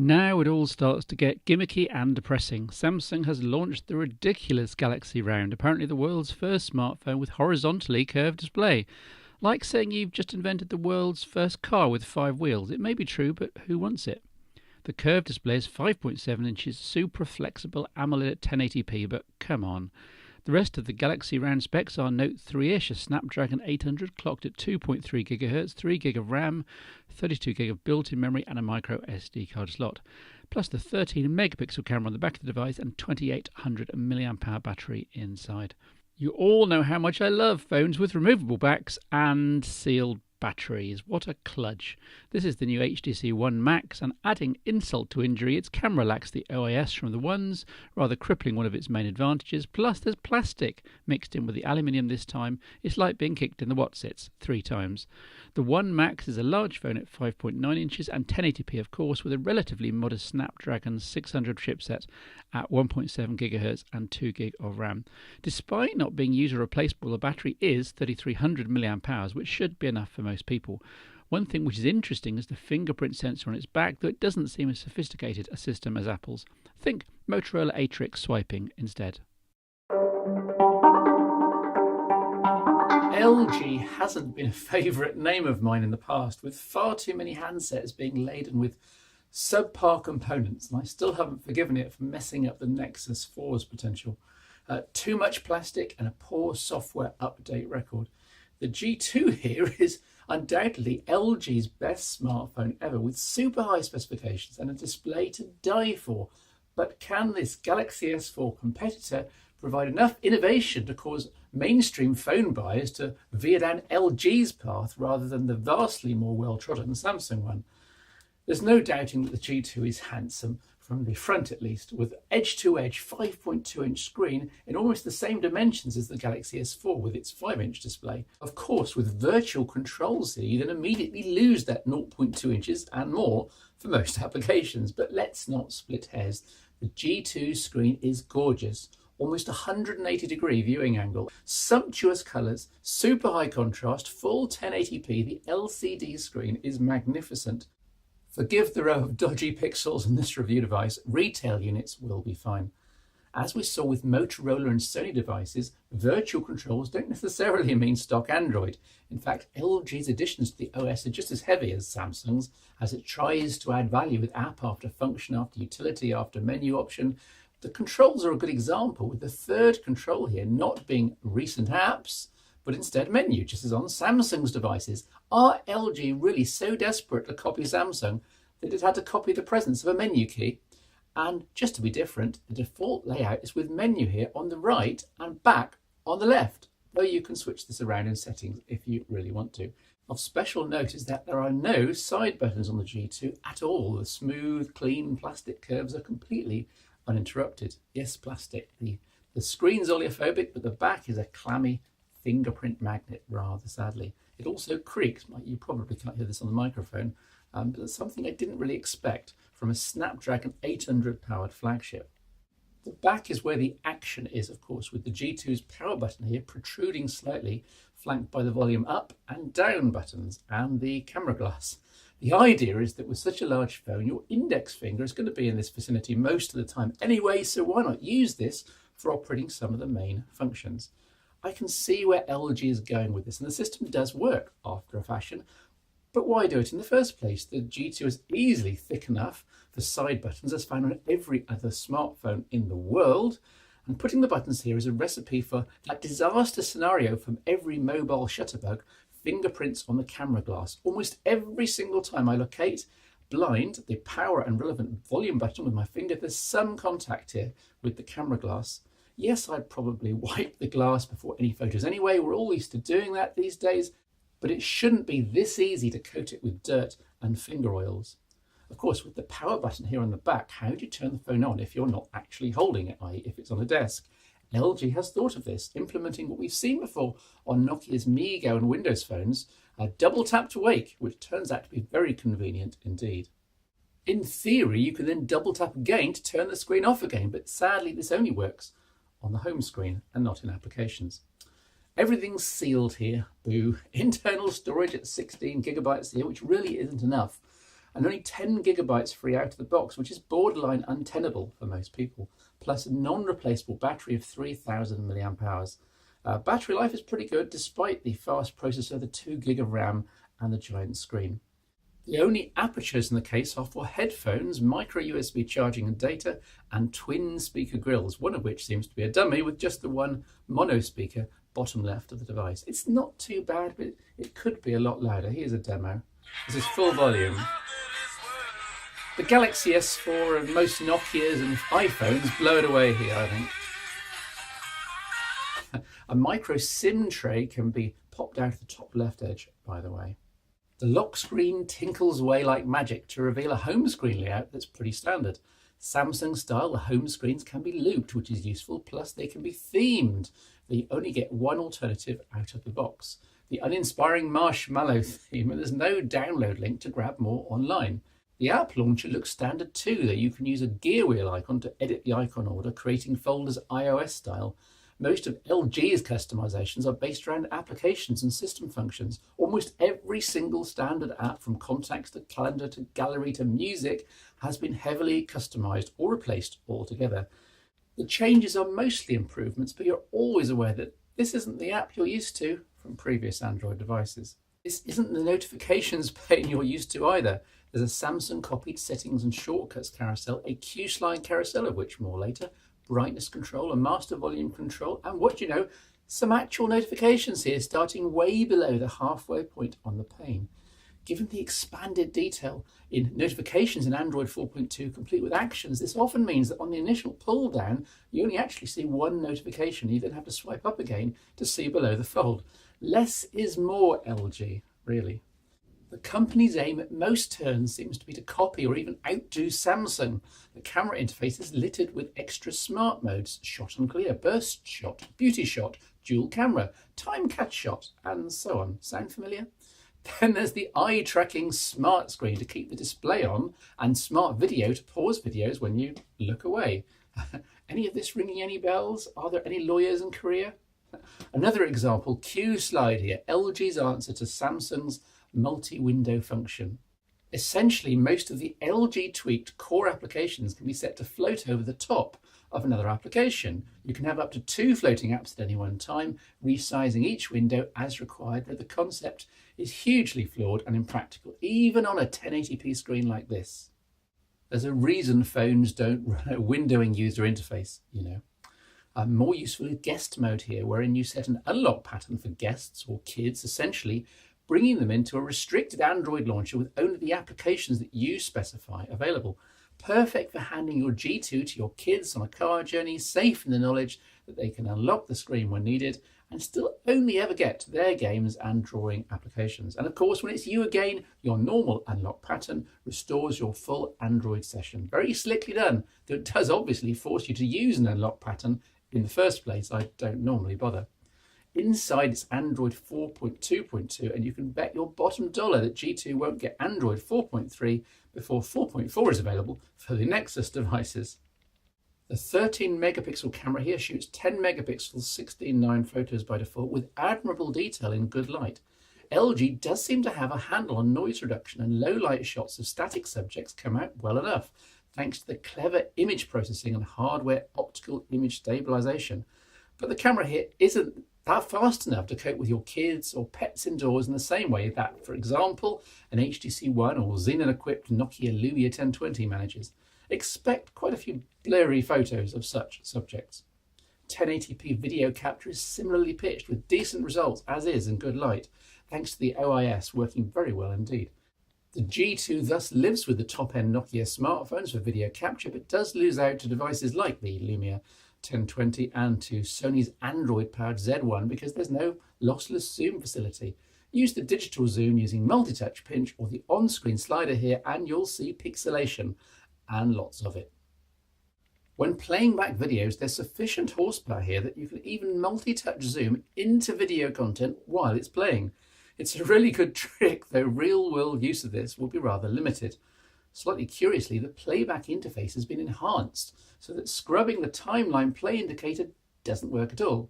Now it all starts to get gimmicky and depressing. Samsung has launched the ridiculous Galaxy Round, apparently the world's first smartphone with horizontally curved display. Like saying you've just invented the world's first car with 5 wheels. It may be true, but who wants it? The curved display is 5.7 inches, super flexible AMOLED at 1080p, but come on. The rest of the Galaxy Round specs are Note 3-ish, a Snapdragon 800 clocked at 2.3 GHz, 3 gig of RAM, 32 gig of built-in memory and a micro SD card slot, plus the 13 megapixel camera on the back of the device and 2800 mAh battery inside. You all know how much I love phones with removable backs and sealed batteries. What a kludge. This is the new HTC One Max, and adding insult to injury, its camera lacks the OIS from the Ones, rather crippling one of its main advantages. Plus there's plastic mixed in with the aluminium this time. It's like being kicked in the whatsits 3 times. The One Max is a large phone at 5.9 inches and 1080p of course, with a relatively modest Snapdragon 600 chipset at 1.7 GHz and 2 gig of RAM. Despite not being user replaceable, the battery is 3300 mAh, which should be enough for most people. One thing which is interesting is the fingerprint sensor on its back, though it doesn't seem as sophisticated a system as Apple's. Think Motorola Atrix swiping instead. LG hasn't been a favourite name of mine in the past, with far too many handsets being laden with subpar components, and I still haven't forgiven it for messing up the Nexus 4's potential. Too much plastic and a poor software update record. The G2 here is undoubtedly LG's best smartphone ever, with super high specifications and a display to die for. But can this Galaxy S4 competitor provide enough innovation to cause mainstream phone buyers to veer down LG's path rather than the vastly more well-trodden Samsung one? There's no doubting that the G2 is handsome, from the front at least, with edge-to-edge 5.2-inch screen in almost the same dimensions as the Galaxy S4 with its 5-inch display. Of course, with virtual controls here, you then immediately lose that 0.2 inches and more for most applications. But let's not split hairs. The G2 screen is gorgeous. Almost 180-degree viewing angle, sumptuous colours, super high contrast, full 1080p. The LCD screen is magnificent. Forgive the row of dodgy pixels in this review device, retail units will be fine. As we saw with Motorola and Sony devices, virtual controls don't necessarily mean stock Android. In fact, LG's additions to the OS are just as heavy as Samsung's, as it tries to add value with app after function, after utility, after menu option. The controls are a good example, with the third control here not being recent apps, but instead menu, just as on Samsung's devices. Are LG really so desperate to copy Samsung that it had to copy the presence of a menu key? And just to be different, the default layout is with menu here on the right and back on the left, though you can switch this around in settings if you really want to. Of special note is that there are no side buttons on the G2 at all. The smooth, clean plastic curves are completely uninterrupted. Yes, plastic. The screen's oleophobic, but the back is a clammy fingerprint magnet, rather sadly. It also creaks. You probably can't hear this on the microphone, but it's something I didn't really expect from a Snapdragon 800 powered flagship. The back is where the action is, of course, with the G2's power button here protruding slightly, flanked by the volume up and down buttons and the camera glass. The idea is that with such a large phone, your index finger is going to be in this vicinity most of the time anyway, so why not use this for operating some of the main functions? I can see where LG is going with this, and the system does work after a fashion, but why do it in the first place? The G2 is easily thick enough for side buttons as found on every other smartphone in the world, and putting the buttons here is a recipe for that disaster scenario from every mobile shutterbug: fingerprints on the camera glass. Almost every single time I locate blind the power and relevant volume button with my finger, there's some contact here with the camera glass. Yes, I'd probably wipe the glass before any photos anyway. We're all used to doing that these days, but it shouldn't be this easy to coat it with dirt and finger oils. Of course, with the power button here on the back, how do you turn the phone on if you're not actually holding it, i.e. if it's on a desk? LG has thought of this, implementing what we've seen before on Nokia's MeeGo and Windows phones, a double tap to wake, which turns out to be very convenient indeed. In theory, you can then double tap again to turn the screen off again, but sadly this only works on the home screen and not in applications. Everything's sealed here, boo. Internal storage at 16 gigabytes here, which really isn't enough. and only 10 gigabytes free out of the box, which is borderline untenable for most people, plus a non-replaceable battery of 3000 milliamp hours. Battery life is pretty good despite the fast processor, the 2 gig of RAM and the giant screen. The only apertures in the case are for headphones, micro USB charging and data, and twin speaker grills, one of which seems to be a dummy with just the one mono speaker bottom left of the device. It's not too bad, but it could be a lot louder. Here's a demo. This is full volume. The Galaxy S4 and most Nokias and iPhones blow it away here, I think. A micro SIM tray can be popped out of the top left edge, by the way. The lock screen tinkles away like magic to reveal a home screen layout that's pretty standard. Samsung style, the home screens can be looped, which is useful, plus they can be themed. You only get one alternative out of the box. The uninspiring marshmallow theme, and there's no download link to grab more online. The app launcher looks standard too, though you can use a gear wheel icon to edit the icon order, creating folders iOS style. Most of LG's customizations are based around applications and system functions. Almost every single standard app, from contacts to calendar to gallery to music, has been heavily customized or replaced altogether. The changes are mostly improvements, but you're always aware that this isn't the app you're used to from previous Android devices. This isn't the notifications pane you're used to either. There's a Samsung copied settings and shortcuts carousel, a Q-slide carousel, of which more later, brightness control, a master volume control, and what you know, some actual notifications here starting way below the halfway point on the pane. Given the expanded detail in notifications in Android 4.2 complete with actions, this often means that on the initial pull down, you only actually see one notification. You then have to swipe up again to see below the fold. Less is more, LG, really. The company's aim at most turns seems to be to copy or even outdo Samsung. The camera interface is littered with extra smart modes: shot and clear, burst shot, beauty shot, dual camera, time catch shot, and so on. Sound familiar? Then there's the eye-tracking smart screen to keep the display on, and smart video to pause videos when you look away. Any of this ringing any bells? Are there any lawyers in Korea? Another example, Q-slide here, LG's answer to Samsung's multi-window function. Essentially, most of the LG tweaked core applications can be set to float over the top of another application. You can have up to 2 floating apps at any one time, resizing each window as required, though the concept is hugely flawed and impractical, even on a 1080p screen like this. There's a reason phones don't run a windowing user interface, you know. More useful is guest mode here, wherein you set an unlock pattern for guests or kids, essentially bringing them into a restricted Android launcher with only the applications that you specify available. Perfect for handing your G2 to your kids on a car journey, safe in the knowledge that they can unlock the screen when needed and still only ever get to their games and drawing applications. And of course, when it's you again, your normal unlock pattern restores your full Android session. Very slickly done, though it does obviously force you to use an unlock pattern in the first place. I don't normally bother. Inside it's Android 4.2.2, and you can bet your bottom dollar that G2 won't get Android 4.3 before 4.4 is available for the Nexus devices. The 13 megapixel camera here shoots 10 megapixels 16:9 photos by default with admirable detail in good light. LG does seem to have a handle on noise reduction, and low light shots of static subjects come out well enough, thanks to the clever image processing and hardware optical image stabilization. But the camera here isn't that fast enough to cope with your kids or pets indoors in the same way that, for example, an HTC One or Xenon-equipped Nokia Lumia 1020 manages. Expect quite a few blurry photos of such subjects. 1080p video capture is similarly pitched with decent results as is in good light, thanks to the OIS working very well indeed. The G2 thus lives with the top-end Nokia smartphones for video capture, but does lose out to devices like the Lumia 1020 and to Sony's Android-powered Z1 because there's no lossless zoom facility. Use the digital zoom using multi-touch pinch or the on-screen slider here and you'll see pixelation, and lots of it. When playing back videos, there's sufficient horsepower here that you can even multi-touch zoom into video content while it's playing. It's a really good trick, though real-world use of this will be rather limited. Slightly curiously, the playback interface has been enhanced so that scrubbing the timeline play indicator doesn't work at all.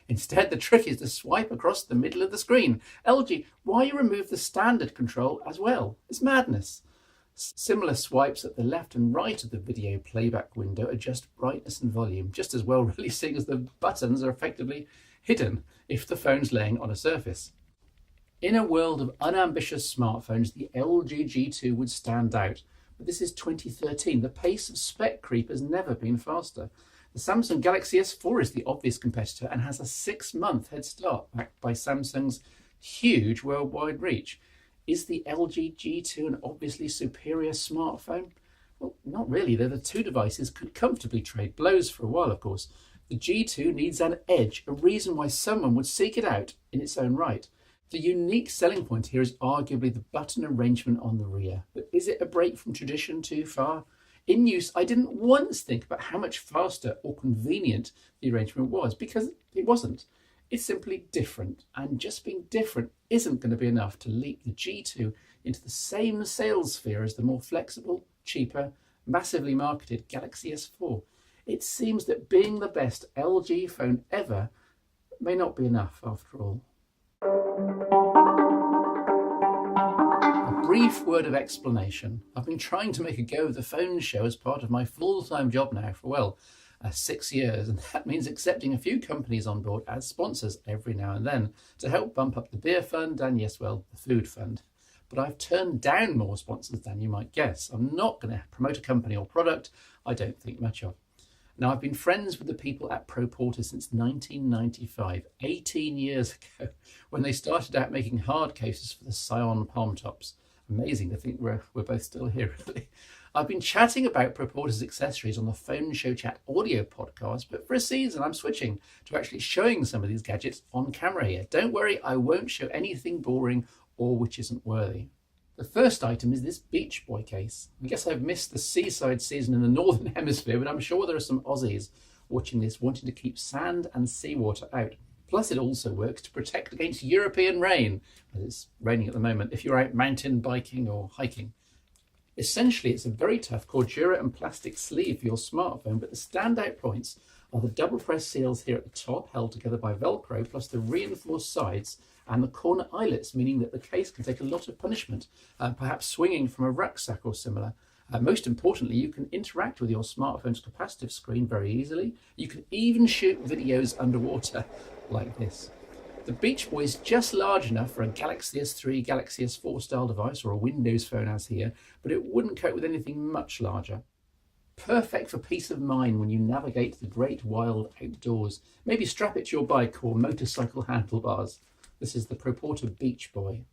Instead, the trick is to swipe across the middle of the screen. LG, why you remove the standard control as well? It's madness. Similar swipes at the left and right of the video playback window adjust brightness and volume just as well, really, seeing as the buttons are effectively hidden if the phone's laying on a surface. In a world of unambitious smartphones, the LG G2 would stand out. But this is 2013. The pace of spec creep has never been faster. The Samsung Galaxy S4 is the obvious competitor and has a 6-month head start, backed by Samsung's huge worldwide reach. Is the LG G2 an obviously superior smartphone? Well, not really, though the two devices could comfortably trade blows for a while, of course. The G2 needs an edge, a reason why someone would seek it out in its own right. The unique selling point here is arguably the button arrangement on the rear. But is it a break from tradition too far? In use, I didn't once think about how much faster or convenient the arrangement was, because it wasn't. It's simply different, and just being different isn't going to be enough to leap the G2 into the same sales sphere as the more flexible, cheaper, massively marketed Galaxy S4. It seems that being the best LG phone ever may not be enough after all. A brief word of explanation. I've been trying to make a go of the phone show as part of my full-time job now for 6 years, and that means accepting a few companies on board as sponsors every now and then to help bump up the beer fund and, yes, well, the food fund. But I've turned down more sponsors than you might guess. I'm not going to promote a company or product I don't think much of. Now, I've been friends with the people at ProPorter since 1995, 18 years ago, when they started out making hard cases for the Scion palm tops. Amazing to think we're both still here, really. I've been chatting about ProPorter's accessories on the Phone Show Chat audio podcast, but for a season I'm switching to actually showing some of these gadgets on camera here. Don't worry, I won't show anything boring or which isn't worthy. The first item is this BeachBuoy case. I guess I've missed the seaside season in the Northern Hemisphere, but I'm sure there are some Aussies watching this wanting to keep sand and seawater out. Plus, it also works to protect against European rain, as it's raining at the moment, if you're out mountain biking or hiking. Essentially, it's a very tough Cordura and plastic sleeve for your smartphone, but the standout points are the double press seals here at the top, held together by Velcro, plus the reinforced sides and the corner eyelets, meaning that the case can take a lot of punishment, perhaps swinging from a rucksack or similar. Most importantly, you can interact with your smartphone's capacitive screen very easily. You can even shoot videos underwater like this. The BeachBuoy is just large enough for a Galaxy S3, Galaxy S4 style device, or a Windows phone as here, but it wouldn't cope with anything much larger. Perfect for peace of mind when you navigate the great wild outdoors. Maybe strap it to your bike or motorcycle handlebars. This is the ProPorter BeachBuoy.